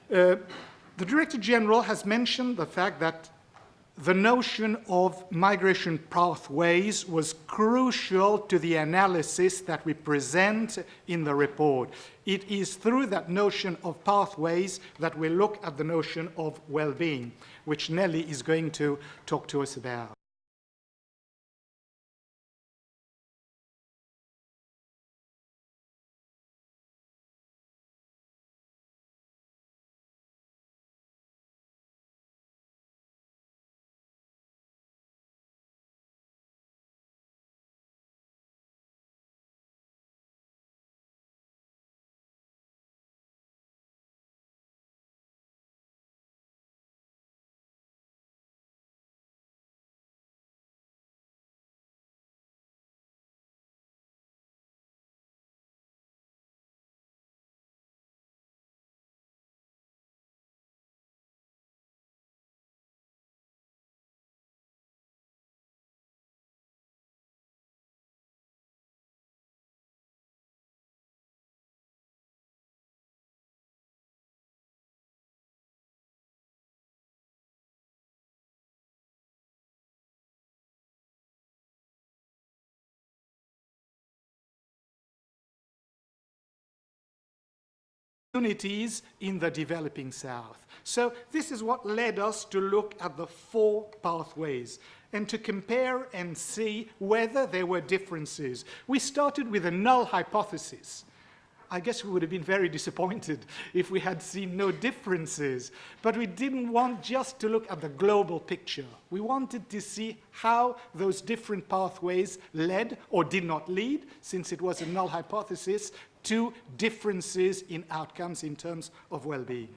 The Director General has mentioned the fact that the notion of migration pathways was crucial to the analysis that we present in the report. It is through that notion of pathways that we look at the notion of well-being, which Nelly is going to talk to us about. Opportunities in the developing South. So this is what led us to look at the 4 pathways and to compare and see whether there were differences. We started with a null hypothesis. I guess we would have been very disappointed if we had seen no differences, but we didn't want just to look at the global picture. We wanted to see how those different pathways led or did not lead, since it was a null hypothesis, to differences in outcomes in terms of well-being.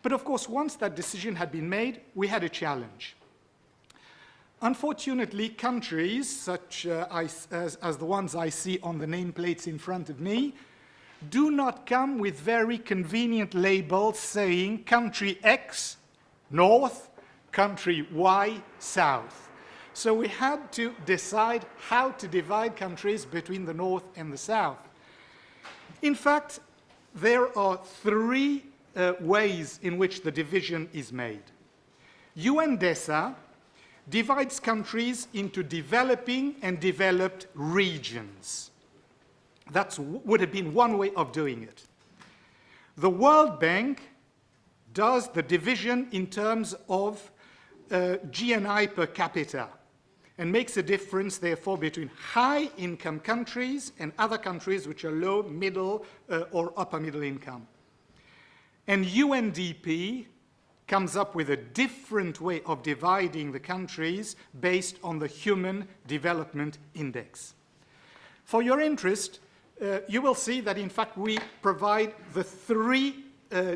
But of course, once that decision had been made, we had a challenge. Unfortunately, countries such as the ones I see on the nameplates in front of me do not come with very convenient labels saying country X, north, country Y, south. So we had to decide how to divide countries between the north and the south. In fact, there are 3 ways in which the division is made. UNDESA divides countries into developing and developed regions. That would have been one way of doing it. The World Bank does the division in terms of GNI per capita and makes a difference, therefore, between high-income countries and other countries which are low, middle, or upper middle income. And UNDP comes up with a different way of dividing the countries based on the Human Development Index. For your interest, you will see that, in fact, we provide the 3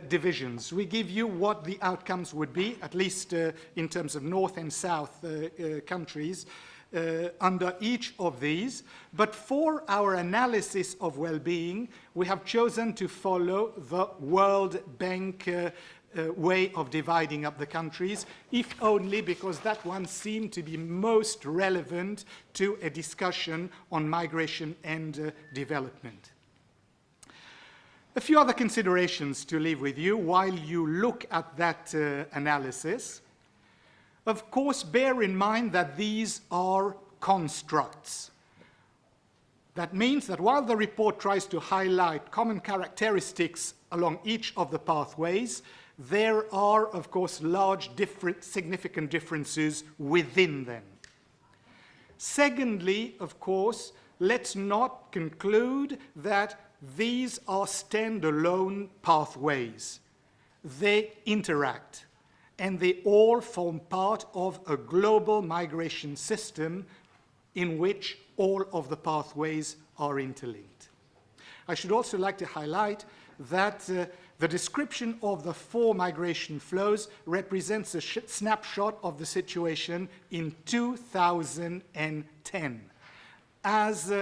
divisions. We give you what the outcomes would be, at least in terms of North and South countries, under each of these. But for our analysis of well-being, we have chosen to follow the World Bank way of dividing up the countries, if only because that one seemed to be most relevant to a discussion on migration and development. A few other considerations to leave with you while you look at that analysis. Of course, bear in mind that these are constructs. That means that while the report tries to highlight common characteristics along each of the pathways, there are, of course, large, significant differences within them. Secondly, of course, let's not conclude that these are standalone pathways. They interact, and they all form part of a global migration system in which all of the pathways are interlinked. I should also like to highlight that the description of the 4 migration flows represents a snapshot of the situation in 2010, as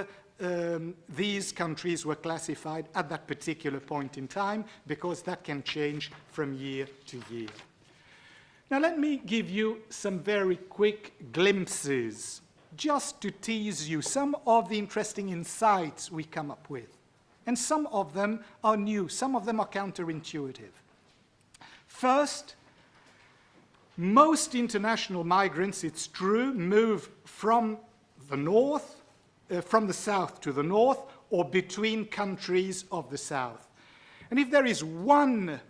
these countries were classified at that particular point in time, because that can change from year to year. Now let me give you some very quick glimpses, just to tease you some of the interesting insights we come up with. And some of them are new, some of them are counterintuitive. First, most international migrants, it's true, move from the north, from the south to the north, or between countries of the south. And if there is one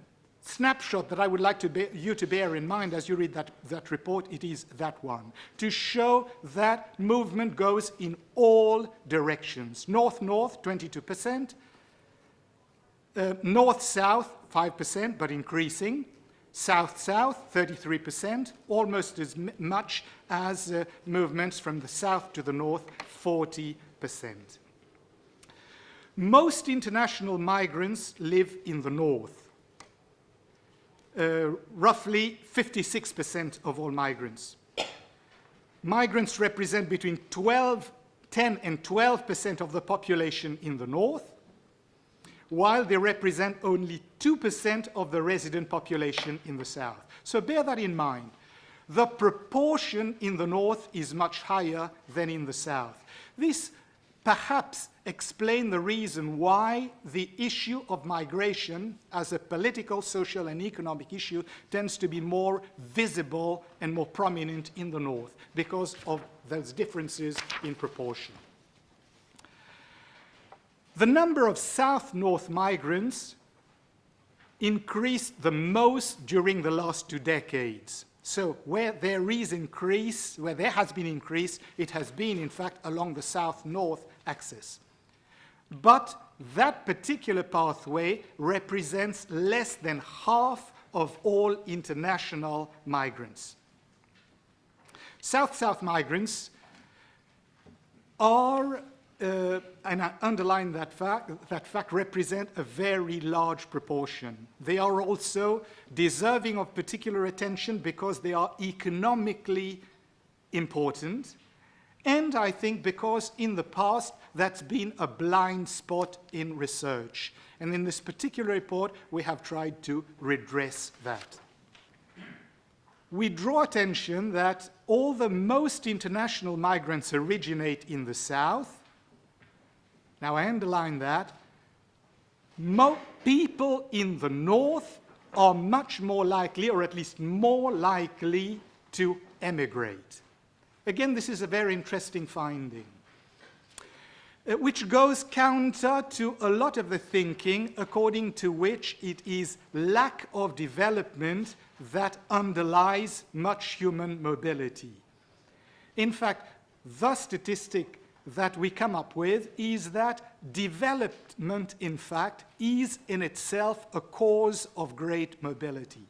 snapshot that I would like you to bear in mind as you read that report, it is that one, to show that movement goes in all directions. North-north, 22%, north-south, 5%, but increasing, south-south, 33%, almost as much as movements from the south to the north, 40%. Most international migrants live in the north. Roughly 56% of all migrants. Migrants represent between 10 and 12% of the population in the north, while they represent only 2% of the resident population in the south. So bear that in mind. The proportion in the north is much higher than in the south. This perhaps explains the reason why the issue of migration as a political, social, and economic issue tends to be more visible and more prominent in the north, because of those differences in proportion. The number of south-north migrants increased the most during the last 2 decades. So where there is increase, where there has been increase, it has been, in fact, along the south-north axis. But that particular pathway represents less than half of all international migrants. South-south migrants are, and I underline that fact represent a very large proportion. They are also deserving of particular attention because they are economically important, and I think because in the past that's been a blind spot in research. And in this particular report, we have tried to redress that. We draw attention that although most international migrants originate in the south, now I underline that, people in the north are much more likely, or at least more likely, to emigrate. Again, this is a very interesting finding, which goes counter to a lot of the thinking according to which it is lack of development that underlies much human mobility. In fact, the statistic that we come up with is that development, in fact, is in itself a cause of great mobility.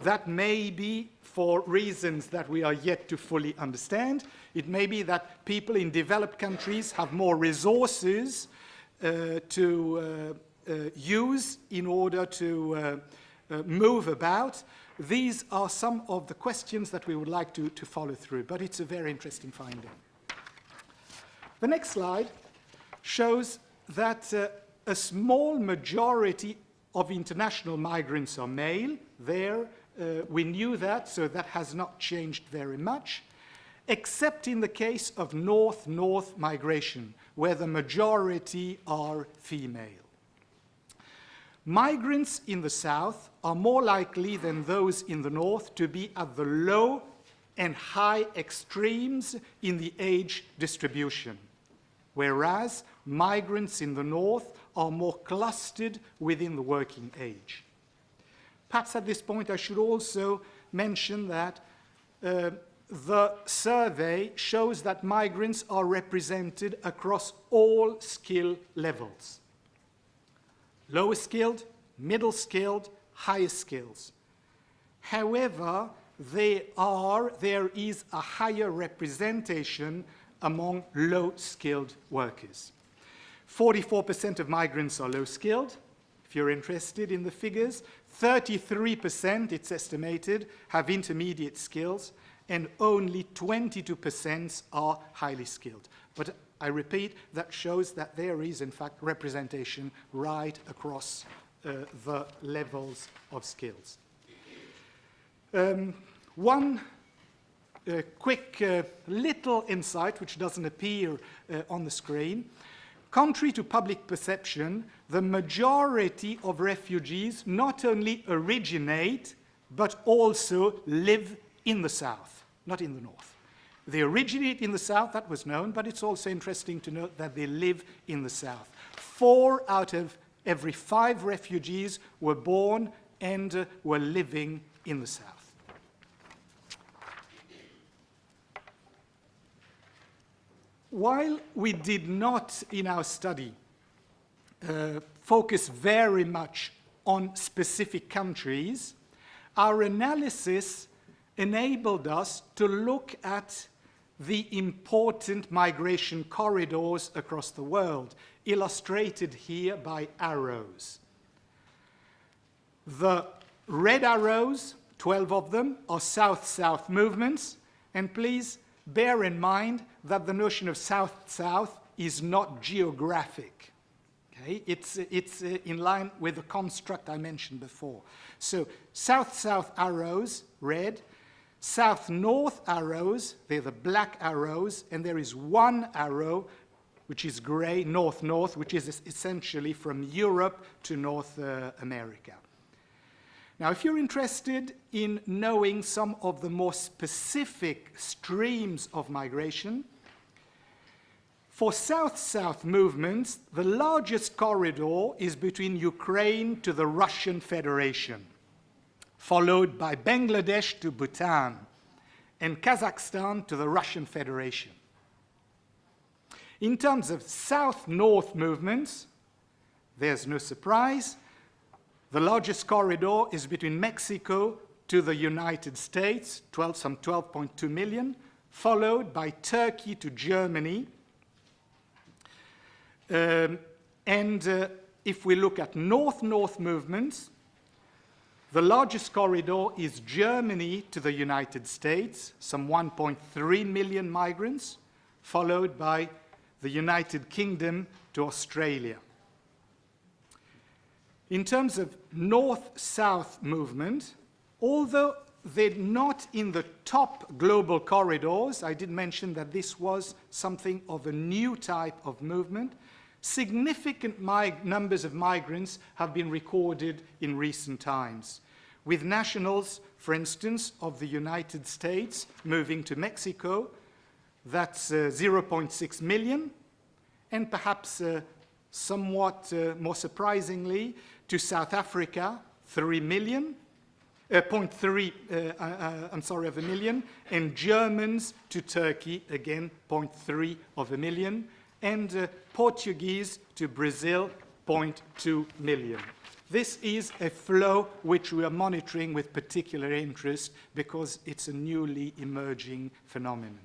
That may be for reasons that we are yet to fully understand. It may be that people in developed countries have more resources to use in order to move about. These are some of the questions that we would like to follow through, but it's a very interesting finding. The next slide shows that a small majority of international migrants are male. There, we knew that, so that has not changed very much, except in the case of north-north migration, where the majority are female. Migrants in the south are more likely than those in the north to be at the low and high extremes in the age distribution, whereas migrants in the north are more clustered within the working age. Perhaps at this point I should also mention that the survey shows that migrants are represented across all skill levels: lower skilled, middle skilled, higher skills. However, there is a higher representation among low-skilled workers. 44% of migrants are low-skilled, if you're interested in the figures. 33%, it's estimated, have intermediate skills, and only 22% are highly skilled. But I repeat, that shows that there is, in fact, representation right across the levels of skills. One quick little insight, which doesn't appear on the screen. Contrary to public perception, the majority of refugees not only originate, but also live in the south, not in the north. They originate in the south, that was known, but it's also interesting to note that they live in the south. 4 out of every 5 refugees were born and were living in the south. While we did not, in our study, focus very much on specific countries, our analysis enabled us to look at the important migration corridors across the world, illustrated here by arrows. The red arrows, 12 of them, are south-south movements, and please bear in mind that the notion of south-south is not geographic. Okay? It's in line with the construct I mentioned before. So south-south arrows, red, south-north arrows, they're the black arrows, and there is one arrow, which is gray, north-north, which is essentially from Europe to North America. Now, if you're interested in knowing some of the more specific streams of migration, for south-south movements, the largest corridor is between Ukraine to the Russian Federation, followed by Bangladesh to Bhutan, and Kazakhstan to the Russian Federation. In terms of south-north movements, there's no surprise. The largest corridor is between Mexico to the United States, some 12.2 million, followed by Turkey to Germany. If we look at north-north movements, the largest corridor is Germany to the United States, some 1.3 million migrants, followed by the United Kingdom to Australia. In terms of north-south movement, although they're not in the top global corridors, I did mention that this was something of a new type of movement, significant numbers of migrants have been recorded in recent times, with nationals, for instance, of the United States moving to Mexico, that's 0.6 million, and perhaps somewhat more surprisingly, to South Africa, 3 million, 0.3 of a million, and Germans to Turkey, again, 0.3 of a million, and Portuguese to Brazil, 0.2 million. This is a flow which we are monitoring with particular interest because it's a newly emerging phenomenon.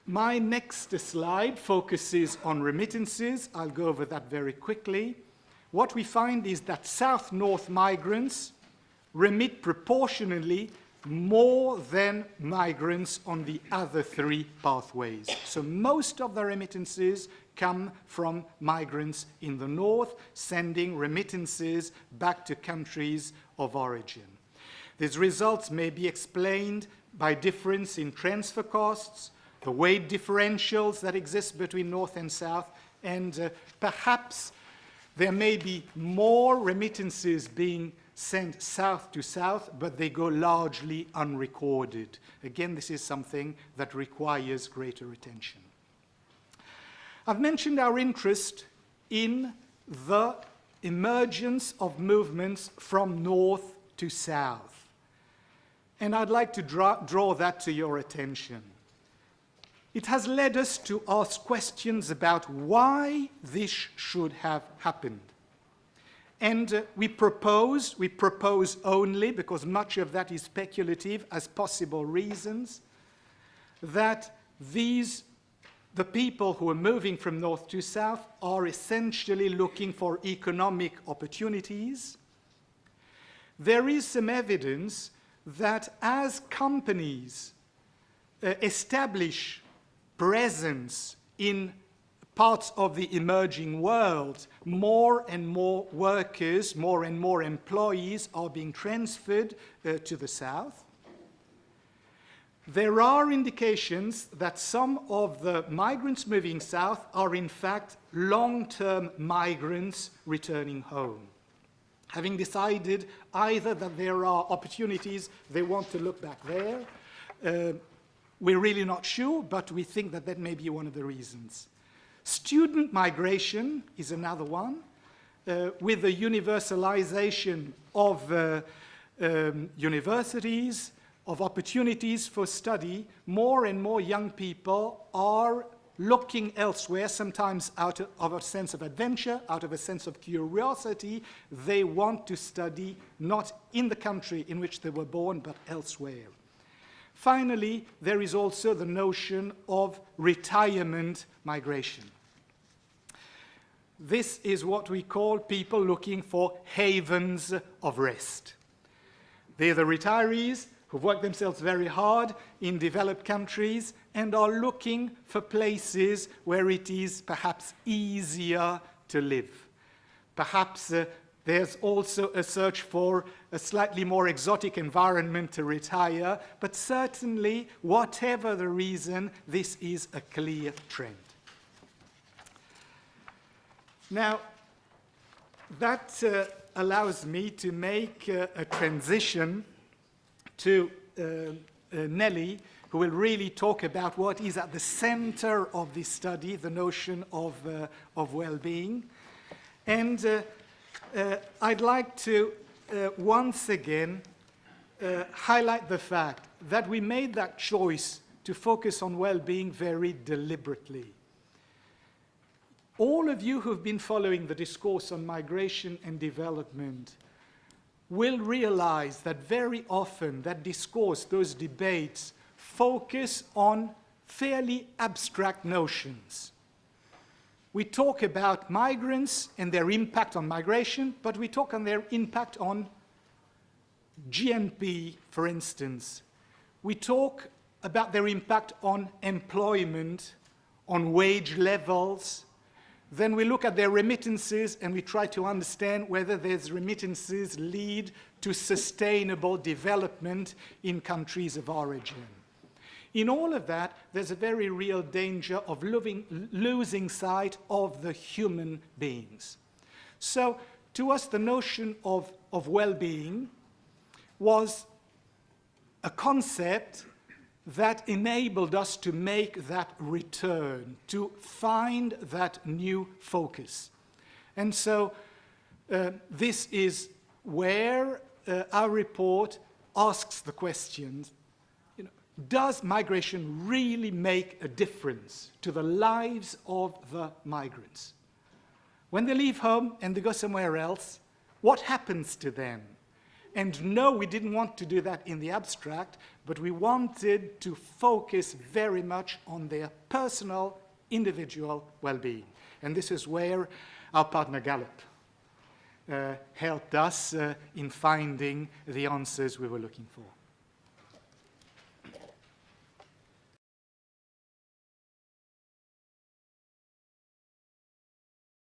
My next slide focuses on remittances. I'll go over that very quickly. What we find is that south-north migrants remit proportionally more than migrants on the other 3 pathways. So most of the remittances come from migrants in the north, sending remittances back to countries of origin. These results may be explained by difference in transfer costs, the weight differentials that exist between north and south, and perhaps there may be more remittances being sent south to south, but they go largely unrecorded. Again, this is something that requires greater attention. I've mentioned our interest in the emergence of movements from north to south, and I'd like to draw that to your attention. It has led us to ask questions about why this should have happened. And we propose only, because much of that is speculative, as possible reasons, that the people who are moving from north to south are essentially looking for economic opportunities. There is some evidence that as companies establish presence in parts of the emerging world, more and more workers, more and more employees are being transferred to the south. There are indications that some of the migrants moving south are in fact long-term migrants returning home, having decided either that there are opportunities, they want to look back there. We're really not sure, but we think that that may be one of the reasons. Student migration is another one. With the universalization of universities, of opportunities for study, more and more young people are looking elsewhere, sometimes out of a sense of adventure, out of a sense of curiosity. They want to study not in the country in which they were born, but elsewhere. Finally, there is also the notion of retirement migration. This is what we call people looking for havens of rest. They're the retirees who've worked themselves very hard in developed countries and are looking for places where it is perhaps easier to live. Perhaps there's also a search for a slightly more exotic environment to retire, but certainly, whatever the reason, this is a clear trend. Now, that allows me to make a transition to Nelly, who will really talk about what is at the center of this study, the notion of well-being. And I'd like to once again highlight the fact that we made that choice to focus on well-being very deliberately. All of you who've been following the discourse on migration and development will realize that very often that discourse, those debates, focus on fairly abstract notions. We talk about migrants and their impact on migration, but we talk on their impact on GNP, for instance. We talk about their impact on employment, on wage levels. Then we look at their remittances and we try to understand whether these remittances lead to sustainable development in countries of origin. In all of that, there's a very real danger of losing sight of the human beings. So to us, the notion of well-being was a concept that enabled us to make that return, to find that new focus. And so this is where our report asks the question, does migration really make a difference to the lives of the migrants? When they leave home and they go somewhere else, what happens to them? And no, we didn't want to do that in the abstract, but we wanted to focus very much on their personal, individual well-being. And this is where our partner Gallup helped us in finding the answers we were looking for.